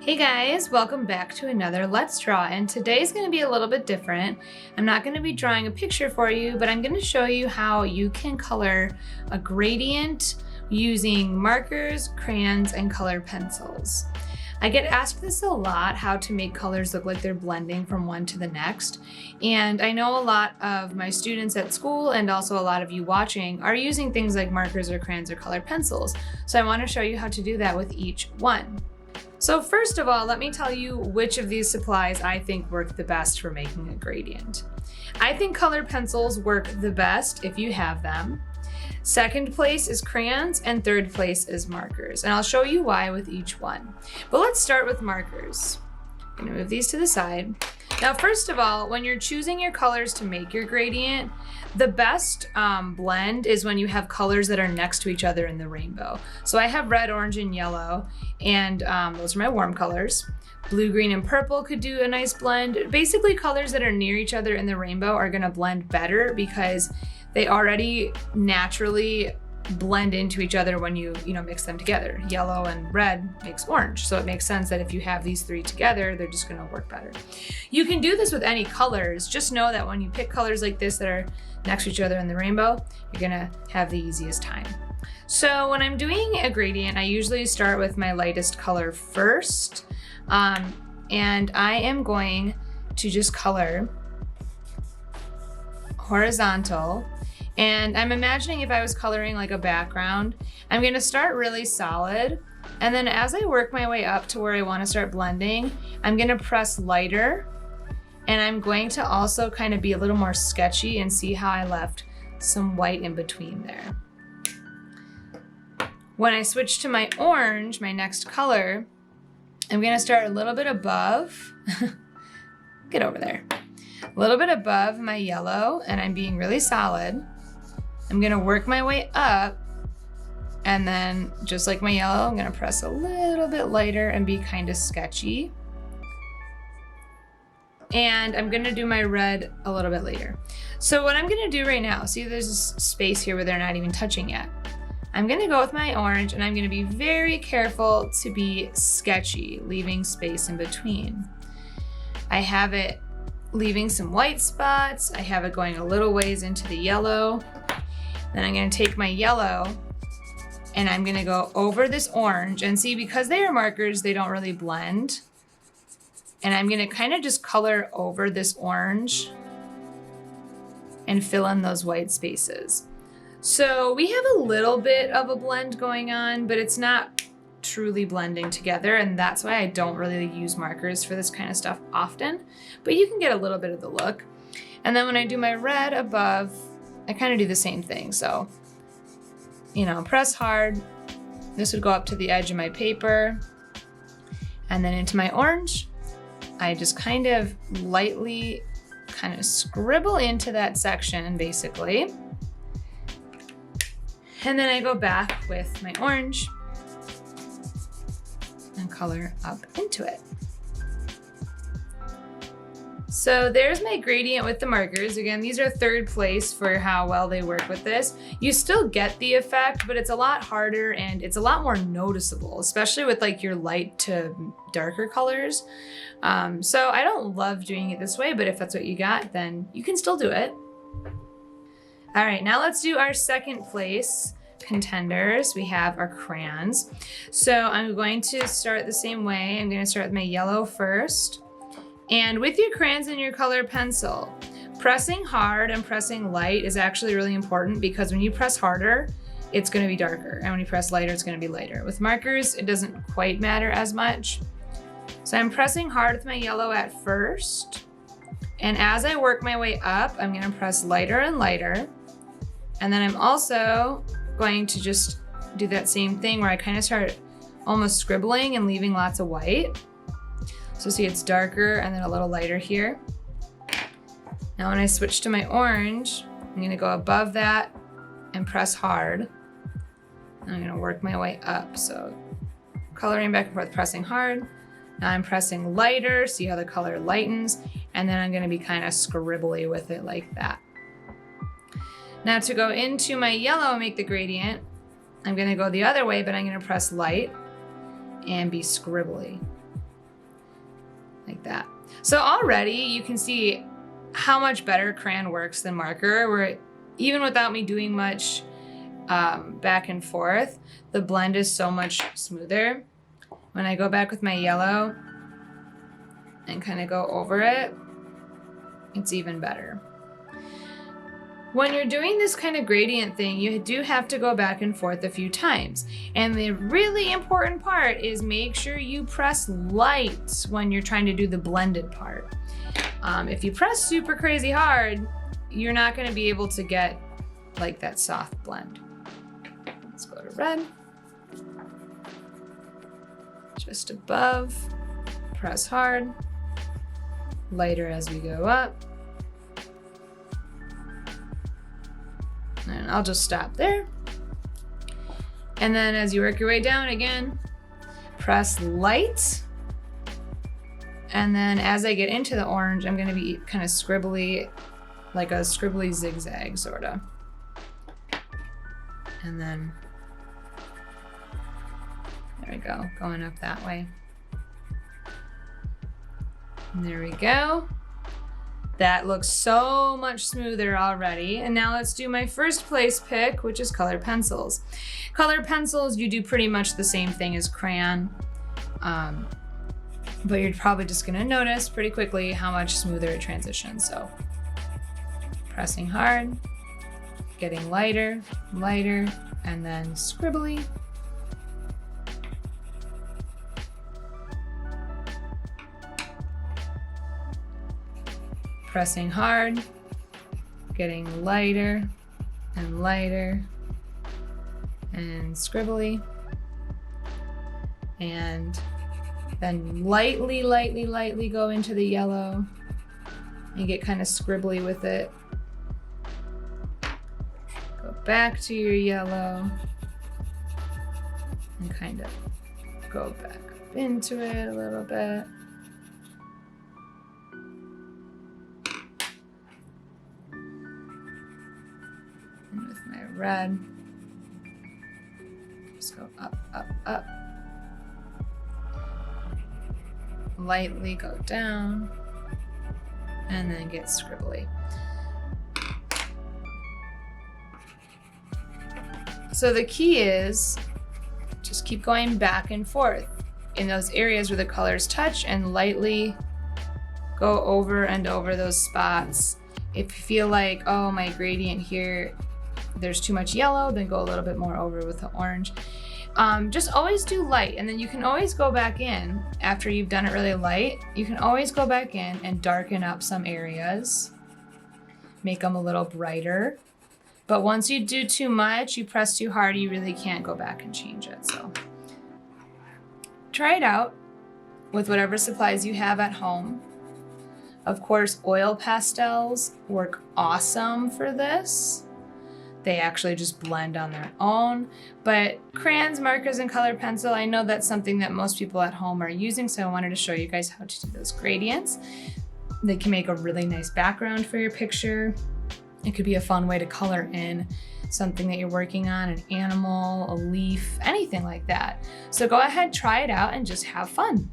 Hey guys, welcome back to another Let's Draw, and today's going to be a little bit different. I'm not going to be drawing a picture for you, but I'm going to show you how you can color a gradient using markers, crayons, and colored pencils. I get asked this a lot, how to make colors look like they're blending from one to the next. And I know a lot of my students at school and also a lot of you watching are using things like markers or crayons or colored pencils. So I want to show you how to do that with each one. So first of all, let me tell you which of these supplies I think work the best for making a gradient. I think colored pencils work the best if you have them. Second place is crayons, and third place is markers. And I'll show you why with each one. But let's start with markers. I'm gonna move these to the side. Now, first of all, when you're choosing your colors to make your gradient, the best blend is when you have colors that are next to each other in the rainbow. So I have red, orange, and yellow, and those are my warm colors. Blue, green, and purple could do a nice blend. Basically, colors that are near each other in the rainbow are gonna blend better because they already naturally blend into each other when you mix them together. Yellow and red makes orange, so it makes sense that if you have these three together, they're just gonna work better. You can do this with any colors. Just know that when you pick colors like this that are next to each other in the rainbow, you're gonna have the easiest time. So when I'm doing a gradient, I usually start with my lightest color first, and I am going to just color horizontal. And I'm imagining if I was coloring like a background, I'm gonna start really solid. And then as I work my way up to where I wanna start blending, I'm gonna press lighter. And I'm going to also kind of be a little more sketchy and see how I left some white in between there. When I switch to my orange, my next color, I'm gonna start a little bit above, get over there. A little bit above my yellow, and I'm being really solid. I'm gonna work my way up, and then just like my yellow, I'm gonna press a little bit lighter and be kind of sketchy. And I'm gonna do my red a little bit later. So what I'm gonna do right now, see there's this space here where they're not even touching yet. I'm gonna go with my orange, and I'm gonna be very careful to be sketchy, leaving space in between. I have it leaving some white spots. I have it going a little ways into the yellow. Then I'm gonna take my yellow and I'm gonna go over this orange, and see, because they are markers, they don't really blend. And I'm gonna kind of just color over this orange and fill in those white spaces. So we have a little bit of a blend going on, but it's not truly blending together, and that's why I don't really use markers for this kind of stuff often, but you can get a little bit of the look. And then when I do my red above, I kind of do the same thing. So, press hard. This would go up to the edge of my paper, and then into my orange, I just kind of lightly kind of scribble into that section, basically. And then I go back with my orange and color up into it. So there's my gradient with the markers. Again, these are third place for how well they work with this. You still get the effect, but it's a lot harder and it's a lot more noticeable, especially with like your light to darker colors. So I don't love doing it this way, but if that's what you got, then you can still do it. All right, now let's do our second place contenders. We have our crayons. So I'm going to start the same way. I'm going to start with my yellow first. And with your crayons and your colored pencil, pressing hard and pressing light is actually really important, because when you press harder, it's going to be darker. And when you press lighter, it's going to be lighter. With markers, it doesn't quite matter as much. So I'm pressing hard with my yellow at first. And as I work my way up, I'm going to press lighter and lighter. And then I'm also going to just do that same thing where I kind of start almost scribbling and leaving lots of white. So see, it's darker and then a little lighter here. Now when I switch to my orange, I'm gonna go above that and press hard. And I'm gonna work my way up. So coloring back and forth, pressing hard. Now I'm pressing lighter, see how the color lightens, and then I'm gonna be kind of scribbly with it like that. Now to go into my yellow and make the gradient, I'm gonna go the other way, but I'm gonna press light and be scribbly. like that. So already you can see how much better crayon works than marker, where even without me doing much back and forth, the blend is so much smoother. When I go back with my yellow and kind of go over it, it's even better. When you're doing this kind of gradient thing, you do have to go back and forth a few times. And the really important part is make sure you press light when you're trying to do the blended part. If you press super crazy hard, you're not going to be able to get like that soft blend. Let's go to red. Just above, press hard, lighter as we go up. And I'll just stop there. And then as you work your way down again, press light. And then as I get into the orange, I'm gonna be kind of scribbly, like a scribbly zigzag sorta. And then, there we go, going up that way. And there we go. That looks so much smoother already. And now let's do my first place pick, which is colored pencils. Colored pencils, you do pretty much the same thing as crayon, but you're probably just gonna notice pretty quickly how much smoother it transitions. So pressing hard, getting lighter, lighter, and then scribbly. Pressing hard, getting lighter and lighter and scribbly. And then lightly, lightly, lightly go into the yellow and get kind of scribbly with it. Go back to your yellow and kind of go back up into it a little bit. And with my red, just go up, up, up. Lightly go down and then get scribbly. So the key is just keep going back and forth in those areas where the colors touch and lightly go over and over those spots. If you feel like, oh, my gradient here, there's too much yellow, then go a little bit more over with the orange. Just always do light, and then you can always go back in after you've done it really light. You can always go back in and darken up some areas, make them a little brighter. But once you do too much, you press too hard, you really can't go back and change it. So try it out with whatever supplies you have at home. Of course, oil pastels work awesome for this. They actually just blend on their own. But crayons, markers, and colored pencil, I know that's something that most people at home are using, so I wanted to show you guys how to do those gradients. They can make a really nice background for your picture. It could be a fun way to color in something that you're working on, an animal, a leaf, anything like that. So go ahead, try it out, and just have fun.